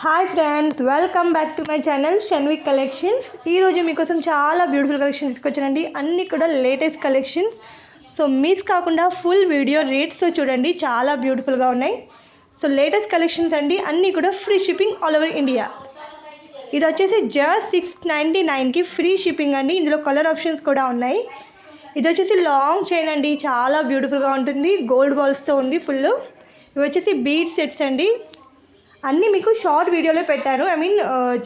Hi friends, welcome back to my channel Shanvik collections. ఈరోజు మీకోసం చాలా బ్యూటిఫుల్ కలెక్షన్స్ తీసుకొచ్చానండి. అన్నీ కూడా లేటెస్ట్ కలెక్షన్స్. సో మిస్ కాకుండా ఫుల్ వీడియో రేట్స్ చూడండి, చాలా బ్యూటిఫుల్గా ఉన్నాయి. సో లేటెస్ట్ కలెక్షన్స్ అండి, అన్నీ కూడా free shipping all over India. ఇది వచ్చేసి జస్ట్ 699కి ఫ్రీ షిప్పింగ్ అండి. ఇందులో కలర్ ఆప్షన్స్ కూడా ఉన్నాయి. ఇది వచ్చేసి లాంగ్ చైన్ అండి, చాలా బ్యూటిఫుల్గా ఉంటుంది. గోల్డ్ బాల్స్తో ఉంది ఫుల్. ఇవి వచ్చేసి బీడ్ సెట్స్ అండి. అన్నీ మీకు షార్ట్ వీడియోలో పెట్టాను.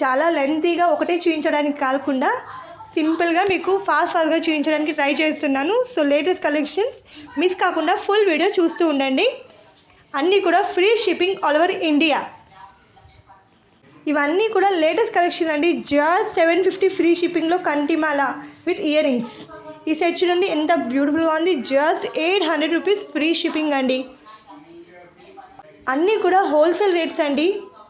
చాలా లెంతీగా ఒకటే చూపించడానికి కాకుండా సింపుల్గా మీకు ఫాస్ట్గా చూపించడానికి ట్రై చేస్తున్నాను. సో లేటెస్ట్ కలెక్షన్స్ మిస్ కాకుండా ఫుల్ వీడియో చూస్తూ ఉండండి. అన్నీ కూడా free shipping all over India. ఇవన్నీ కూడా లేటెస్ట్ కలెక్షన్ అండి. జస్ట్ 750 ఫ్రీ షిప్పింగ్లో కంటిమాల విత్ ఇయర్ రింగ్స్. ఈ సెట్ చూడండి ఎంత బ్యూటిఫుల్గా ఉంది. జస్ట్ 800 రూపీస్ ఫ్రీ షిప్పింగ్ అండి. అన్నీ కూడా హోల్సేల్ రేట్స్ అండి.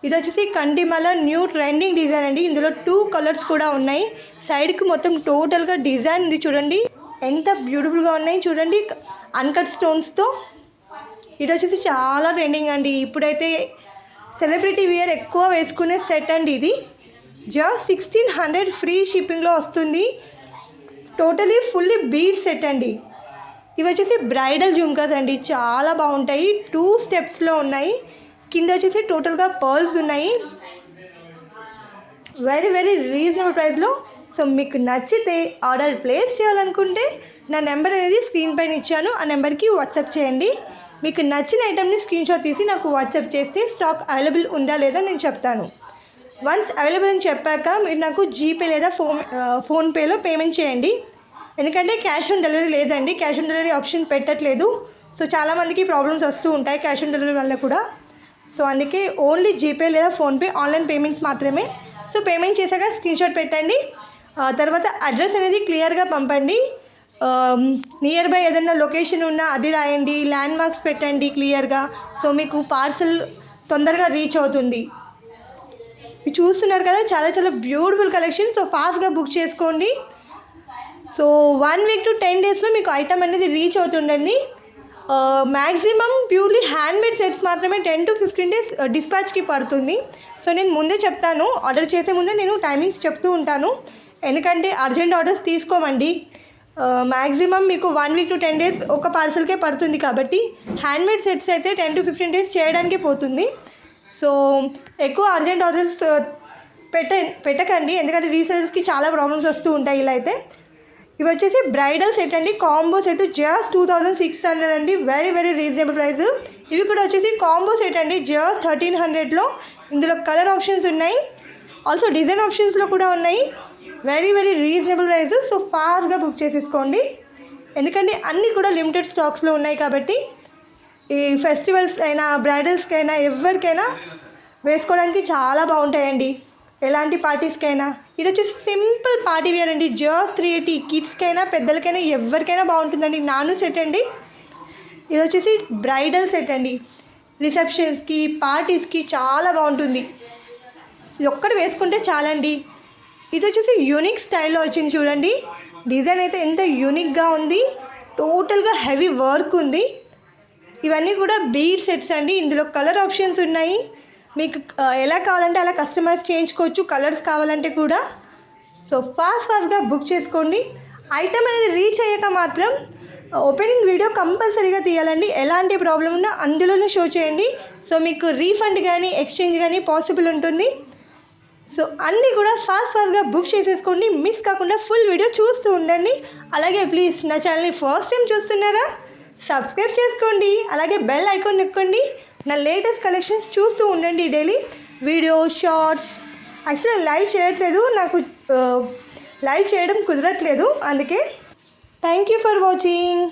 ఇది వచ్చేసి కంటిమాల న్యూ ట్రెండింగ్ డిజైన్ అండి. ఇందులో 2 కలర్స్ కూడా ఉన్నాయి. సైడ్కి మొత్తం టోటల్గా డిజైన్ ఉంది చూడండి, ఎంత బ్యూటిఫుల్గా ఉన్నాయి చూడండి, అన్కట్ స్టోన్స్తో. ఇది వచ్చేసి చాలా ట్రెండింగ్ అండి. ఇప్పుడైతే సెలబ్రిటీ వేర్ ఎక్కువ వేసుకునే సెట్ అండి. ఇది జస్ట్ 1600 ఫ్రీ షిప్పింగ్లో వస్తుంది. టోటలీ ఫుల్లీ బీడ్ సెట్ అండి. ఇవి వచ్చేసి బ్రైడల్ జుమ్కాస్ అండి, చాలా బాగుంటాయి. 2 స్టెప్స్లో ఉన్నాయి. కింద వచ్చేసి టోటల్గా పర్ల్స్ ఉన్నాయి. వెరీ వెరీ రీజనబుల్ ప్రైస్లో. సో మీకు నచ్చితే ఆర్డర్ ప్లేస్ చేయాలనుకుంటే నా నెంబర్ అనేది స్క్రీన్ పైన ఇచ్చాను, ఆ నెంబర్కి వాట్సాప్ చేయండి. మీకు నచ్చిన ఐటమ్ని స్క్రీన్ షాట్ తీసి నాకు వాట్సాప్ చేస్తే స్టాక్ అవైలబుల్ ఉందా లేదా నేను చెప్తాను. వన్స్ అవైలబుల్ అని చెప్పాక మీరు నాకు జీపే లేదా ఫోన్పేలో పేమెంట్ చేయండి. ఎందుకంటే క్యాష్ ఆన్ డెలివరీ లేదండి, క్యాష్ ఆన్ డెలివరీ ఆప్షన్ పెట్టట్లేదు. సో చాలామందికి ప్రాబ్లమ్స్ వస్తూ ఉంటాయి క్యాష్ ఆన్ డెలివరీ వల్ల కూడా. సో అందుకే ఓన్లీ జీపే లేదా ఫోన్పే ఆన్లైన్ పేమెంట్స్ మాత్రమే. సో పేమెంట్ చేశాక స్క్రీన్ షాట్ పెట్టండి. తర్వాత అడ్రస్ అనేది క్లియర్గా పంపండి. నియర్ బై ఏదైనా లొకేషన్ ఉన్నా అది రాయండి. ల్యాండ్ మార్క్స్ పెట్టండి క్లియర్గా. సో మీకు పార్సల్ తొందరగా రీచ్ అవుతుంది. మీరు చూస్తున్నారు కదా, చాలా చాలా బ్యూటిఫుల్ కలెక్షన్. సో ఫాస్ట్గా బుక్ చేసుకోండి. సో 1 వీక్ టు 10 డేస్లో మీకు ఐటమ్ అనేది రీచ్ అవుతుండండి. మ్యాక్సిమం ప్యూర్లీ హ్యాండ్మేడ్ సెట్స్ మాత్రమే 10 to 15 డేస్ డిస్పాచ్కి పడుతుంది. సో నేను ముందే చెప్తాను, ఆర్డర్ చేసే ముందే నేను టైమింగ్స్ చెప్తూ ఉంటాను. ఎందుకంటే అర్జెంట్ ఆర్డర్స్ తీసుకోమండి. మ్యాక్సిమం మీకు 1 వీక్ టు 10 డేస్ ఒక పార్సల్కే పడుతుంది. కాబట్టి హ్యాండ్మేడ్ సెట్స్ అయితే 10 to 15 డేస్ చేయడానికే పోతుంది. సో ఎక్కువ అర్జెంట్ ఆర్డర్స్ పెట్టకండి, ఎందుకంటే రీసెలర్స్కి చాలా ప్రాబ్లమ్స్ వస్తూ ఉంటాయి ఇలా అయితే. ఇవి వచ్చేసి బ్రైడల్ సెట్ అండి, కాంబో సెట్ జస్ట్ 2600 అండి. Very very reasonable price. ఇవి కూడా వచ్చేసి కాంబో సెట్ అండి, జస్ట్ 1300లో. ఇందులో కలర్ ఆప్షన్స్ ఉన్నాయి, ఆల్సో డిజైన్ ఆప్షన్స్లో కూడా ఉన్నాయి. Very very reasonable price. So ఫాస్ట్గా బుక్ చేసేసుకోండి, ఎందుకంటే అన్నీ కూడా లిమిటెడ్ స్టాక్స్లో ఉన్నాయి. కాబట్టి ఈ ఫెస్టివల్స్ అయినా బ్రైడల్స్కి అయినా ఎవరికైనా వేసుకోవడానికి చాలా బాగుంటాయండి, ఎలాంటి పార్టీస్కైనా. ఇది వచ్చేసి సింపుల్ పార్టీ వేర్ అండి, జస్ట్ 380. కిడ్స్కైనా పెద్దలకైనా ఎవరికైనా బాగుంటుందండి. నాను సెట్ అండి. ఇది వచ్చేసి బ్రైడల్ సెట్ అండి, రిసెప్షన్స్కి పార్టీస్కి చాలా బాగుంటుంది. ఇది ఒక్కటి వేసుకుంటే చాలండి. ఇది వచ్చేసి యూనిక్ స్టైల్లో వచ్చింది చూడండి, డిజైన్ అయితే ఎంత యూనిక్గా ఉంది. టోటల్గా హెవీ వర్క్ ఉంది. ఇవన్నీ కూడా బీడ్ సెట్స్ అండి. ఇందులో కలర్ ఆప్షన్స్ ఉన్నాయి. మీకు ఎలా కావాలంటే అలా కస్టమైజ్ చేయించుకోవచ్చు, కలర్స్ కావాలంటే కూడా. సో ఫాస్ట్గా బుక్ చేసుకోండి. ఐటమ్ అనేది రీచ్ అయ్యాక మాత్రం ఓపెనింగ్ వీడియో కంపల్సరీగా తీయాలండి. ఎలాంటి ప్రాబ్లం ఉన్నా అందులోనే షో చేయండి. సో మీకు రీఫండ్ కానీ ఎక్స్చేంజ్ కానీ పాసిబుల్ ఉంటుంది. సో అన్నీ కూడా ఫాస్ట్గా బుక్ చేసేసుకోండి. మిస్ కాకుండా ఫుల్ వీడియో చూస్తూ ఉండండి. అలాగే ప్లీజ్ నా ఛానల్ని ఫస్ట్ టైం చూస్తున్నారా, సబ్స్క్రైబ్ చేసుకోండి. అలాగే బెల్ ఐకాన్ నొక్కండి. నా లేటెస్ట్ కలెక్షన్స్ చూస్తూ ఉండండి daily. Video shorts actually live చేయట్లేదు, నాకు లైవ్ చేయడం కుదరట్లేదు, అందుకే. Thank you for watching.